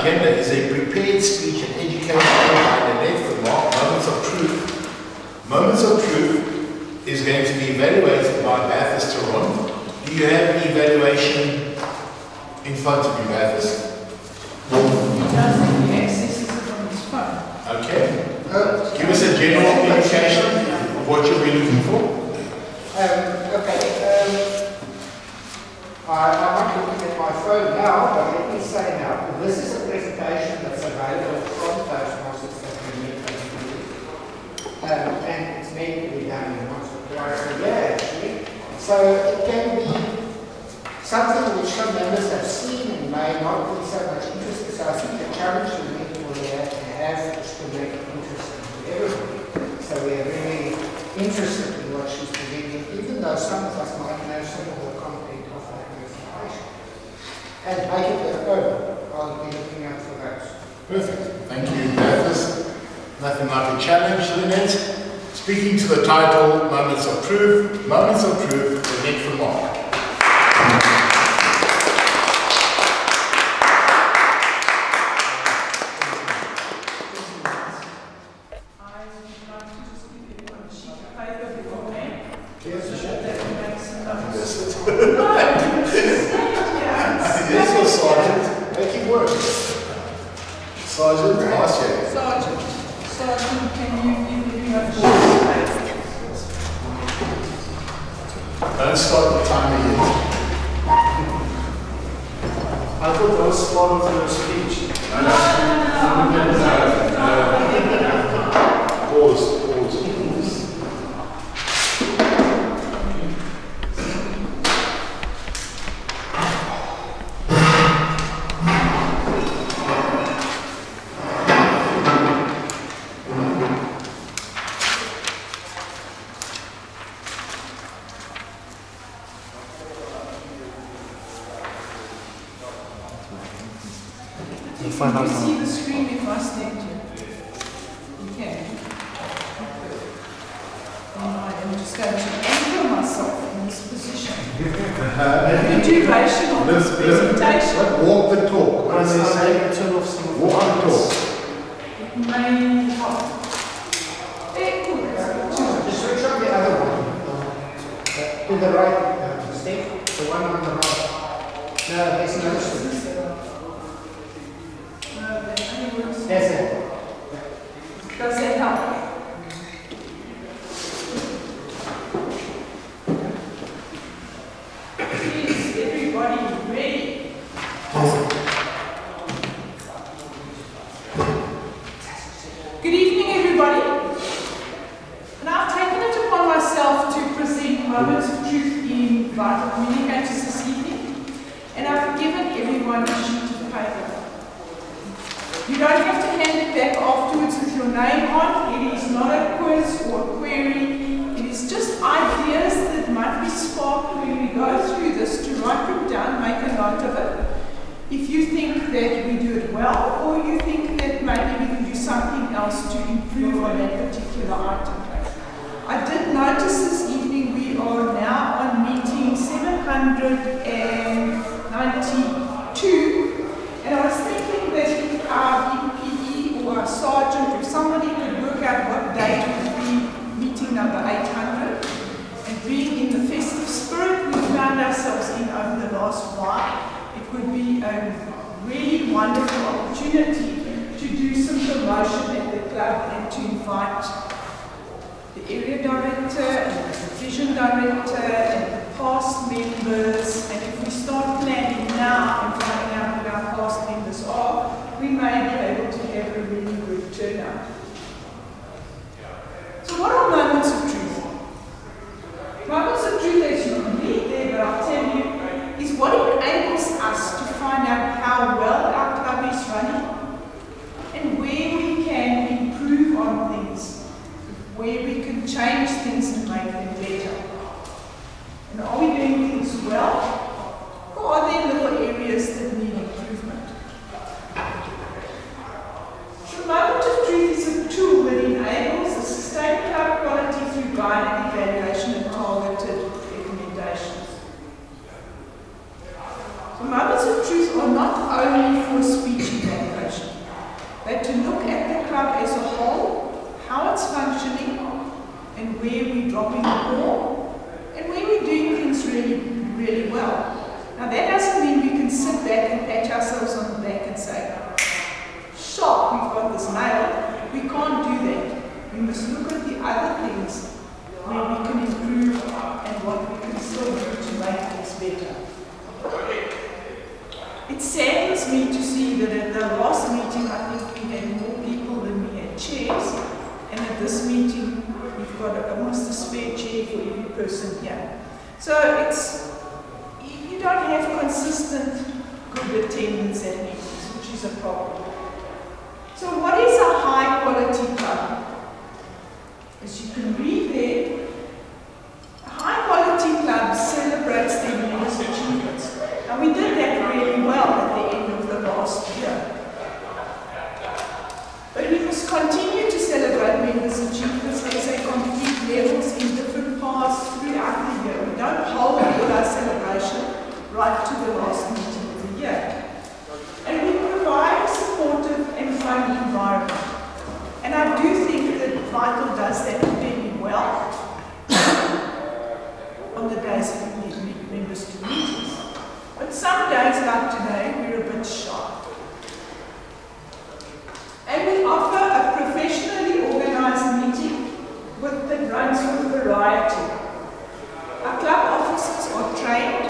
agenda is a prepared speech and education by Lynette Vermaak, Moments of Truth. Moments of Truth is going to be evaluated by Bathurst Toronto. Do you have any evaluation in front of you, Bathurst? Okay. Give us a general indication of what you'll be looking for. I'm not looking at my phone now, but let me say now, this is a presentation that's available from Toastmasters that we need to do. And it's meant to be done once or twice a year, actually. So it can be something which some members have seen and may not be so much interested. So I think the challenge we need to have is to make it interesting to everybody. So we are really interested in what she's presenting, even though some of us might know some of the content of that presentation. And make it their own. I'll be looking out for those. Perfect. Thank you, Bathurst. Nothing like a challenge, Lynette. Speaking to the title, Moments of Truth, Lynette Vermaak. Don't start the timer yet. I thought that was part of your speech. Pause. Can you see the screen if I stand here? You can. And I am just going to anchor myself in this position. The duration of this presentation. Walk the talk. What does they say? Turn off some of the Walk the talk. It may help. Just switch on the other one. To the right, Steve. The one on the right. No, there's no switch. That's it. Does that help? Is everybody ready? Good evening, everybody. And I've taken it upon myself to present Moments of Truth in Vital Communicators this evening. And I've given everyone a sheet of paper. You don't have to hand it back afterwards with your name on. It is not a quiz or a query. It is just ideas that might be sparked when we go through this to write them down, make a note of it. If you think that we do it well, or you think that maybe we can do something else to improve on that particular item. I did notice this evening we are now on meeting 792, and I was thinking that our EPE or our sergeant or somebody could work out what date would be meeting number 800. And being in the festive spirit we found ourselves in over the last while, it would be a really wonderful opportunity to do some promotion at the club and to invite the area director and the division director and the past members. And if we start planning now and finding out who our past members are, we may be able to have a really good turnout. So what are moments of truth? Moments of truth, as you can read there, but I'll tell you, is what enables us to find out how well our club is running and where we can improve on things, where we can change things and make them better. And are we doing things well, or are there little areas that need improvement? The moment of truth is a We can't do that. We must look at the other things where we can improve and what we can still do to make things better. It saddens me to see that at the last meeting I think we had more people than we had chairs, and at this meeting we've got almost a spare chair for every person here. So you don't have consistent good attendance at meetings, which is a problem. So what is a high quality club? As you can read there, a high quality club celebrates their members' achievements. And we did that really well at the end of the last year. But we must continue to celebrate members' achievements as they complete levels in different paths throughout the year. We don't hold all our celebration right to the last meeting of the year. And we provide a supportive and fun environment. And I do think that Vital does that very well on the days that we need members to meetings. But some days like today, we're a bit shy. And we offer a professionally organized meeting that runs with variety. Our club officers are trained,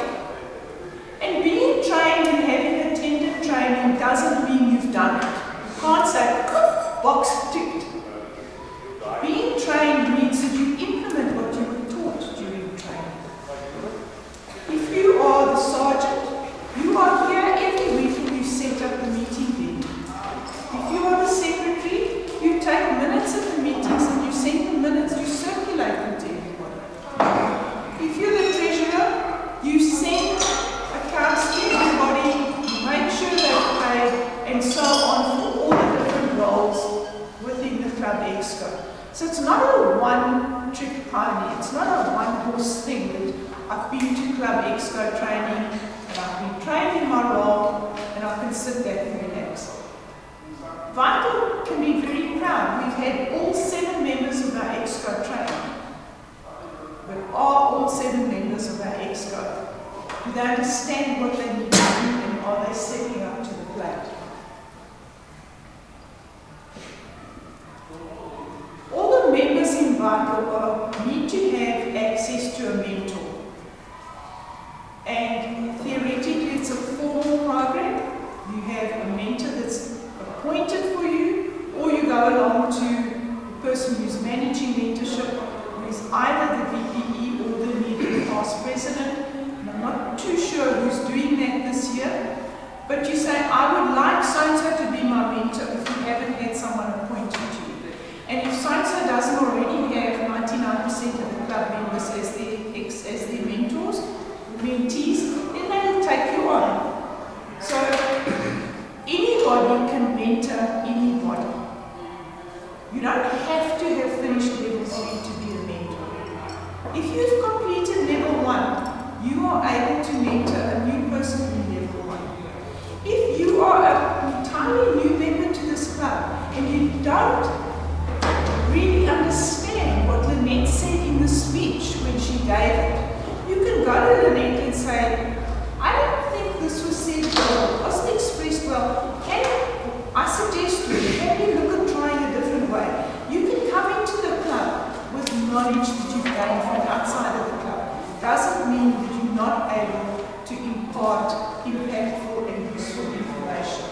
and being trained and having attended training doesn't mean you've done it. You can't say, box ticked. Being trained means that you implement what you were taught during training. If you are the sergeant, you are here every week and you set up the meeting venue. If you are the secretary, you take minutes of the meetings and you send the minutes, you circulate them to everybody. If you're the treasurer, you send accounts to everybody, you make sure they're paid, and so on for all the different roles within the club exco. So it's not a one-trick pony, it's not a one-horse thing that I've been to Club Exco training and I've been trained in my role and I can sit back and relax. Vital can be very proud. We've had all 7 members of our Exco training. But are all 7 members of our Exco? Do they understand what they need to do and are they stepping up to the plate? All the members in Vital need to have access to a mentor. And theoretically, it's a formal program. You have a mentor that's appointed for you, or you go along to the person who's managing mentorship, who is either the VPE or the immediate past president. And I'm not too sure who's doing that this year. But you say, I would like so-and-so to be my mentor if you haven't had someone appointed to you. And if so-and-so doesn't already have 99% of the club members as their mentors, mentees, then they will take you on. So anybody can mentor anybody. You don't have to have finished level 3 to be a mentor. If you've completed level 1, you are able to mentor a new person in level 1. If you are an entirely new member to this club and you don't really understand what Lynette said in the speech when she gave it, you can go to Lynette and say, I don't think this was said well, it wasn't expressed well. I suggest to you, can you look at trying a different way? You can come into the club with knowledge that you've gained from outside of the club. Doesn't mean that you're not able to impart impactful and useful information.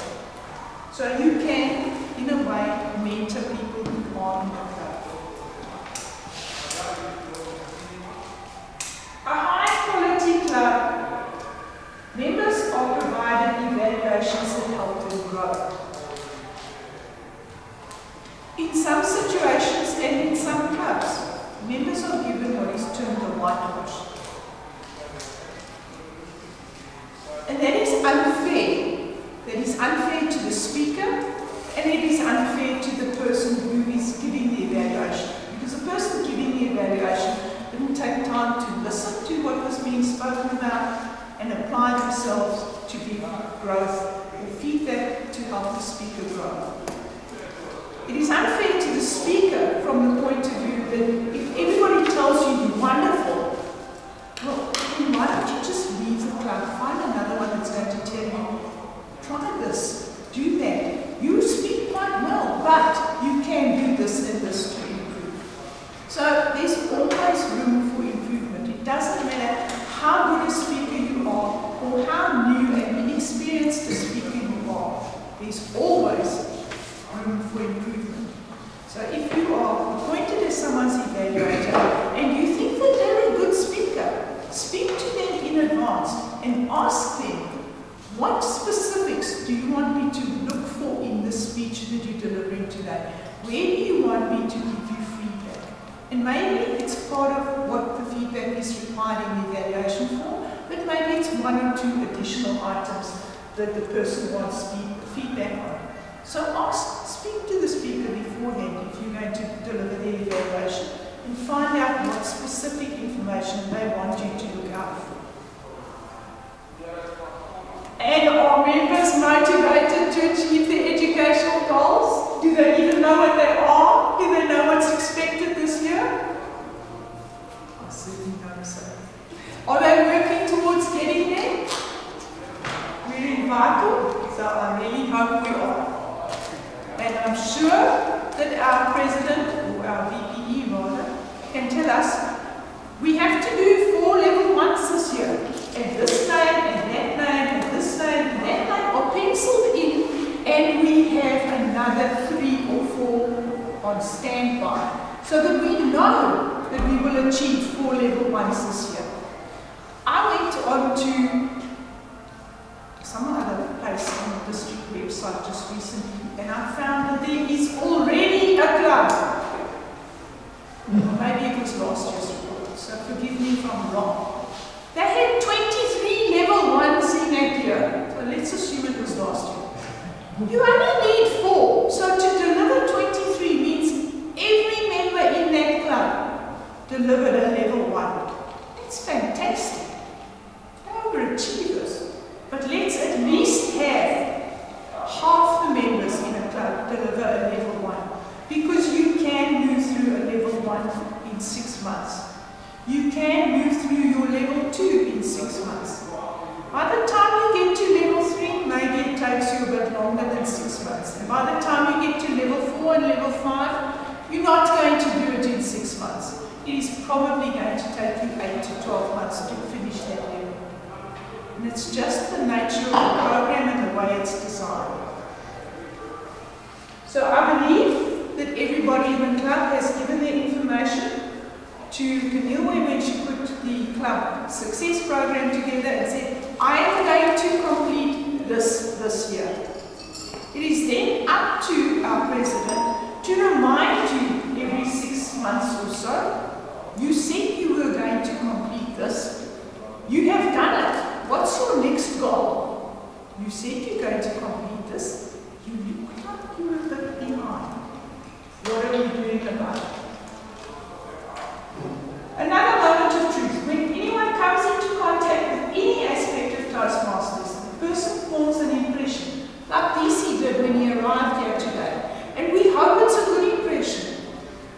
So you can, in a way, mentor people who are in the club. A high-quality club, members are provided evaluations that help them grow. In some situations and in some clubs, members are given what is termed a whitewash. And that is unfair. That is unfair to the speaker, and it is unfair to the person who is giving the evaluation. Because the person giving the evaluation didn't take time to listen to what was being spoken about and apply themselves to give growth or feedback to help the speaker grow. It is unfair to the speaker from the point of view that if everybody tells you you're wonderful, well, then why don't you just leave the club, find another one that's going to tell you, try this, do that. You speak quite well, but you can this and this to improve. So there's always room for improvement. It doesn't matter how good a speaker you are or how new and inexperienced a speaker you are. There's always room for improvement. So if you are appointed as someone's evaluator and you think that they're a good speaker, speak to them in advance and ask them, what specifics do you want me to look for in the speech that you're delivering today? Where do you want me to give you feedback? And maybe it's part of what the feedback is required in the evaluation form, but maybe it's one or two additional items that the person wants feedback on. So speak to the speaker beforehand if you're going to deliver the evaluation and find out what specific information they want you to look out for. And are members motivated to achieve their educational goals? Do they even know what they are? Do they know what's expected this year? I certainly hope so. Are they working towards getting there? We're in vital, so I really hope we are. And I'm sure that our president, or our VPE rather, can tell us we have to do 4 level 1s this year. And this name, and that name, and this name, and that name are penciled in, and we have another 3 or 4 on standby, so that we know that we will achieve 4 level 1s this year. I went on to some other place on the district website just recently, and I found that there is already a club. Maybe it was last year's report, so forgive me if I'm wrong. They had 23 level 1s in that year, so let's assume it was last year. You only need 4, so to deliver 23 means every member in that club delivered a level 1. That's fantastic. Overachievers. But let's at least have half the members in a club deliver a level 1, because you can move through a level 1 in 6 months. You can move through your level 2 in 6 months. By the time you get to level 3, maybe it takes you a bit longer than 6 months. And by the time you get to level 4 and level 5, you're not going to do it in 6 months. It is probably going to take you 8 to 12 months to finish that level. And it's just the nature of the program and the way it's designed. So I believe that everybody in the club has given their information to Camille when she put the club success program together and said, I am going to complete this year. It is then up to our president to remind you every 6 months or so, you said you were going to complete this. You have done it. What's your next goal? You said you're going to complete this. You look like you're a bit behind. What are we doing about it? Another moment of truth. When anyone comes into contact with any aspect of Toastmasters, the person forms an impression, like DC did when he arrived here today. And we hope it's a good impression.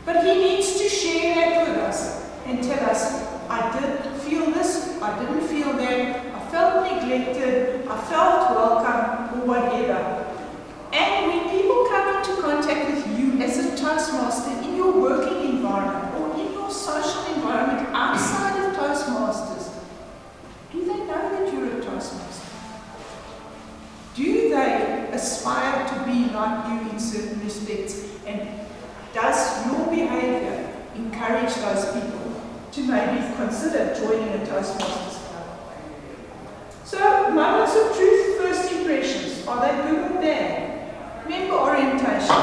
But he needs to share that with us and tell us, I did feel this, I didn't feel that, I felt neglected, I felt welcome, or whatever. And when people come into contact with you as a Toastmaster in your working environment or in your social environment outside of Toastmasters, do they know that you're a Toastmaster? Do they aspire to be like you in certain respects? And does your behavior encourage those people to maybe consider joining a Toastmasters club? So, moments of truth, first impressions, are they good or bad? Member orientation,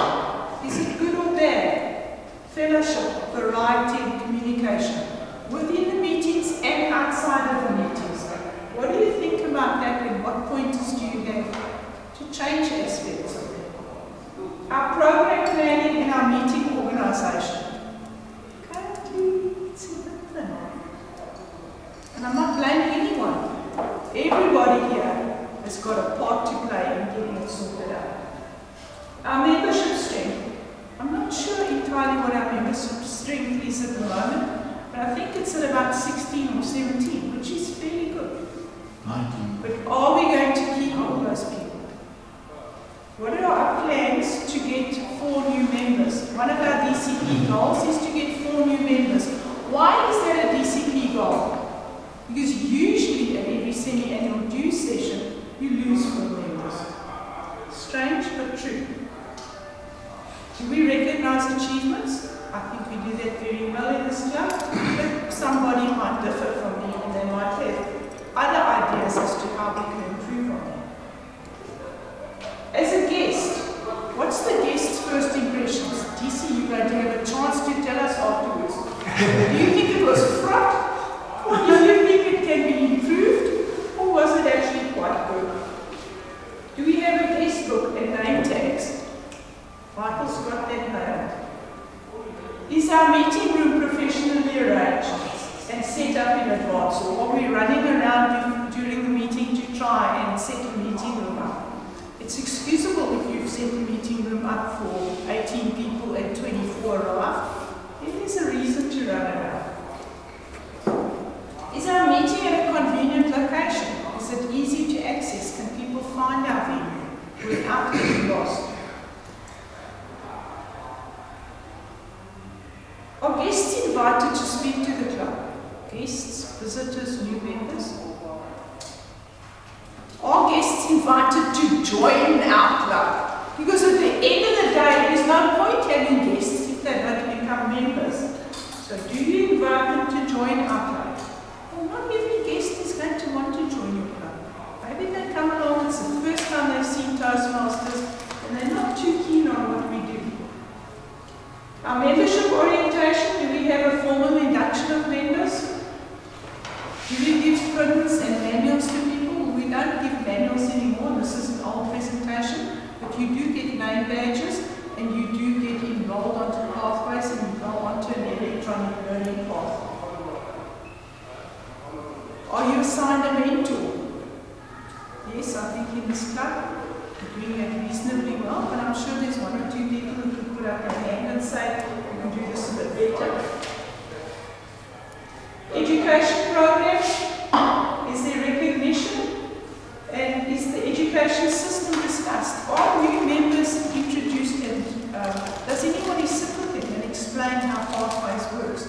is it good or bad? Fellowship, variety and communication, within the meetings and outside of the meetings. What do you think about that, and what pointers do you have to change aspects of it? Our program planning and our meeting organization. And I'm not blaming anyone. Everybody here has got a part to play in getting it sorted out. Our membership strength. I'm not sure entirely what our membership strength is at the moment, but I think it's at about 16 or 17, which is fairly good. 19. But are we going to keep all those people? What are our plans to get 4 new members. One of our DCP goals is to get 4 new members. Why is that a DCP goal? Because usually at every semi-annual dues session, you lose 4 members. Strange but true. Do we recognize achievements? I think we do that very well in this club, but somebody might differ from me and they might have other ideas as to how we can improve on that. As a guest, what's the guest's first impressions? DC, you're going to have a chance to tell us afterwards. Do you think it was fraught? Or do you think it can be improved? Or was it actually quite good? Do we have a guest book and name tags? Michael's got that nailed. Is our meeting room professionally arranged and set up in advance? Or are we running around during the meeting to try and set a meeting room up? It's excusable if you've set the meeting room up for 18 people and 24 arrive. Then there's a reason to run around. Is our meeting at a convenient location? Is it easy to access? Can people find our venue without getting lost? Are guests invited to speak to the club? Guests, visitors, new members? Are guests invited to join our club? Because at the end of the day, there is no point having guests if they don't become members. So do you invite them to join our club? Well, not every guest is going to want to join your club. Maybe they come along, it's the first time they've seen Toastmasters, and they're not too keen on what we do. Our membership orientation, do we have a formal induction of members? Do we give prints and manuals to people? We don't give manuals anymore, this is an old presentation, but you do get name badges and you do get enrolled onto pathways and you go onto an electronic learning path. Are you assigned a mentor? Yes, I think in this club we're doing it reasonably well, but I'm sure there's 1 or 2 people who could put up their hand and say, we can do this a bit better. Education program, is there recognition? And is the education system discussed? Are new members introduced and does anybody sit with them and explain how Pathways works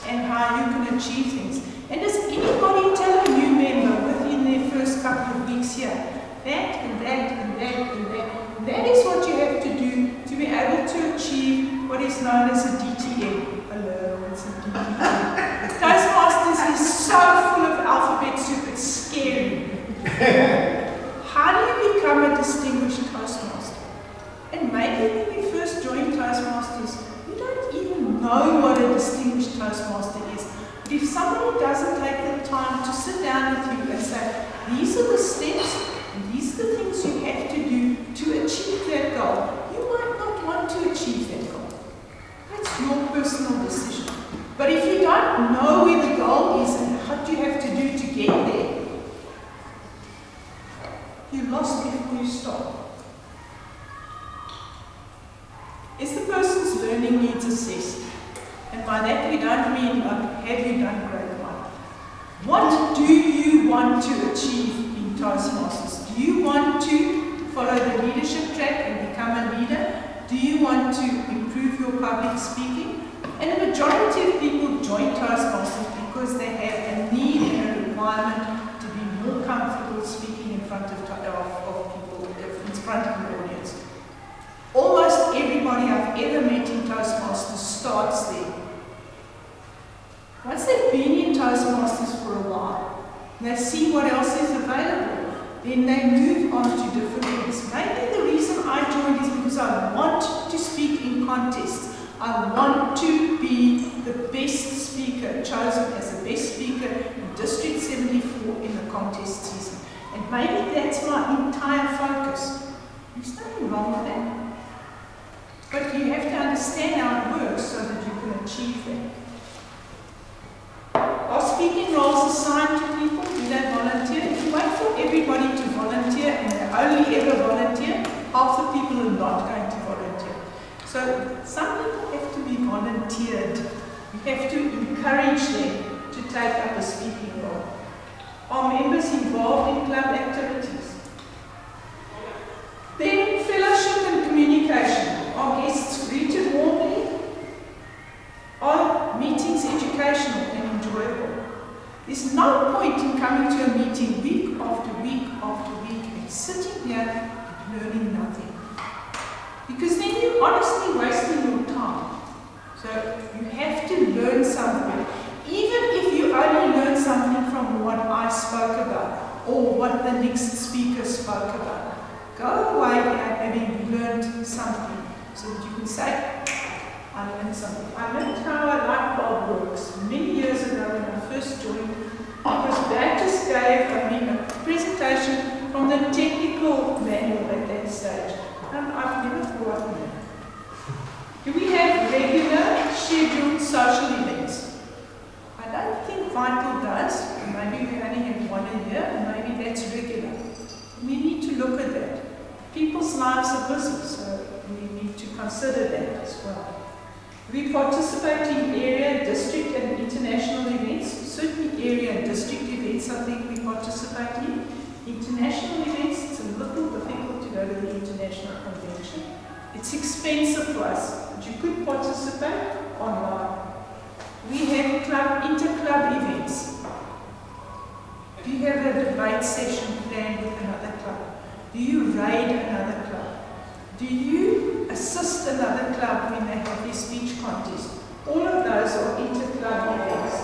and how you can achieve things? And does anybody tell a new member within their first couple of weeks here, that and that and that and that? That is what you have to do to be able to achieve what is known as a DTM. Hello, it's a DTM. Toastmasters is so full of alphabet soup, it's scary. How do you become a distinguished Toastmaster? And maybe when you first join Toastmasters, you don't even know what a distinguished Toastmaster is. But if somebody doesn't take the time to sit down with you and say, these are the steps, and these are the things you have to do to achieve that goal, you might not want to achieve that goal. That's your personal decision. But if you don't know where the goal is and what you have to do to get there, you're lost before you start. Is the person's learning needs assessed? And by that we don't mean, have you done grade 1? What do you want to achieve in Toastmasters? Do you want to follow the leadership track and become a leader? Do you want to improve your public speaking? And the majority of people join Toastmasters because they have a need and a requirement to be more comfortable speaking in front of people, in front of an audience. Almost everybody I've ever met in Toastmasters starts there. Once they've been in Toastmasters for a while, and they see what else is available, then they move on to different things. Maybe the reason I joined is because I want to speak in contests. I want to be the best speaker, chosen as the best speaker in District 74 in the contest season. And maybe that's my entire focus. There's nothing wrong with that. But you have to understand how it works so that you can achieve that. Are speaking roles assigned to people? Do they volunteer? If you wait for everybody to volunteer and they only ever volunteer, half the people are not going to volunteer. So some people have to be volunteered. You have to encourage them to take up a speaking role. Are members involved in club activities? Then fellowship and community honestly wasting your time. So you have to learn something. Even if you only learn something from what I spoke about or what the next speaker spoke about, go away having learned something so that you can say, I learned something. I learned how a light bulb works many years ago when I first joined, because Baptist gave a presentation from the technical manual at that stage. And I've never forgotten it. Do we have regular scheduled social events? I don't think Vital does. Maybe we only have one a year, and maybe that's regular. We need to look at that. People's lives are busy, so we need to consider that as well. We participate in area, district and international events. Certainly area and district events I think we participate in. International events, it's a little difficult to go to the international convention. It's expensive for us, but you could participate online. We have inter-club events. Do you have a debate session planned with another club? Do you raid another club? Do you assist another club when they have their speech contest? All of those are inter-club events.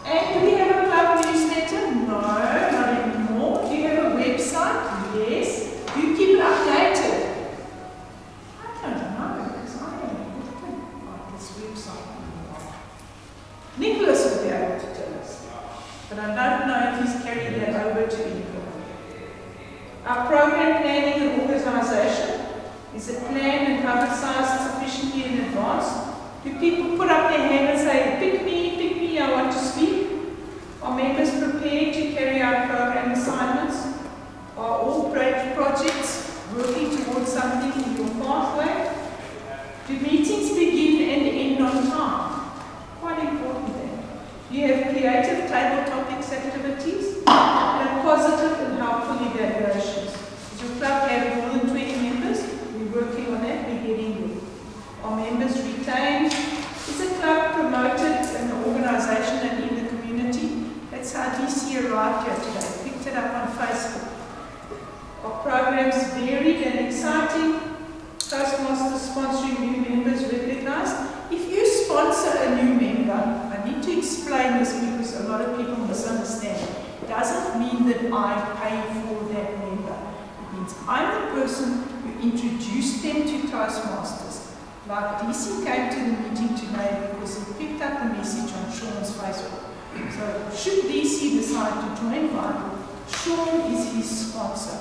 And do we have a club newsletter? No, not anymore. Do you have a website? Yes. Do you keep it updated? I don't know, because I haven't looked at this website anymore. Nicholas will be able to tell us, but I don't know if he's carried that over to England. Our program planning and organisation, is it planned and publicised sufficiently in advance? Do people put up their hand and say, pick me, I want to speak? Are members prepared to carry out program assignments? Are all projects working towards something in your pathway? Do meetings begin and end on time? Quite important then. Do you have creative table topics activities? And positive and helpful evaluations. Does your club have more than 20 members? We're working on that, we're getting there. Are members retained? Is a club promoted in the organisation and in the community? That's how DC arrived here today. Picked it up on Facebook. Are programs varied and exciting? Toastmasters sponsoring new members recognised? If you sponsor a new member, I need to explain this because a lot of people misunderstand. It doesn't mean that I pay for that member. It means I'm the person who introduced them to Toastmasters. Like DC came to the meeting today because he picked up the message on Sean's Facebook. So should DC decide to join Vital, Sean is his sponsor.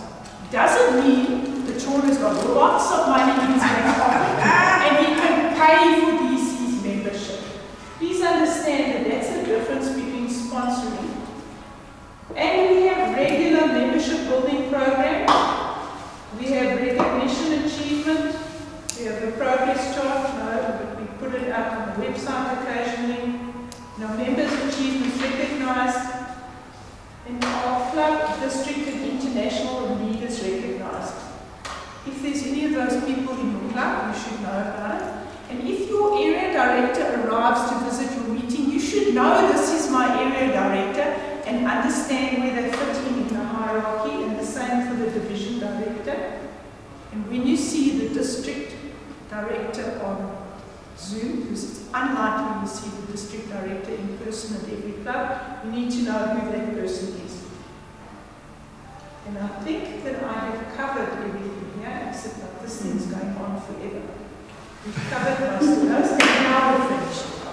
Doesn't mean that Sean has got lots of money in his bank pocket and he can pay for DC's membership. Please understand that that's the difference between sponsoring. And we have regular membership building program. We have recognition achievement. We have a progress chart, no, but we put it up on the website occasionally. No members' achievements recognised. And our club, district and international leaders recognised. If there's any of those people in your club, you should know about it. And if your area director arrives to visit your meeting, you should know this is my area director and understand where they fit in the hierarchy, and the same for the division director. And when you see the district director on Zoom, because it's unlikely you see the district director in person at every club, you need to know who that person is. And I think that I have covered everything here, except that this thing's going on forever. We've covered most of those, and now we're finished.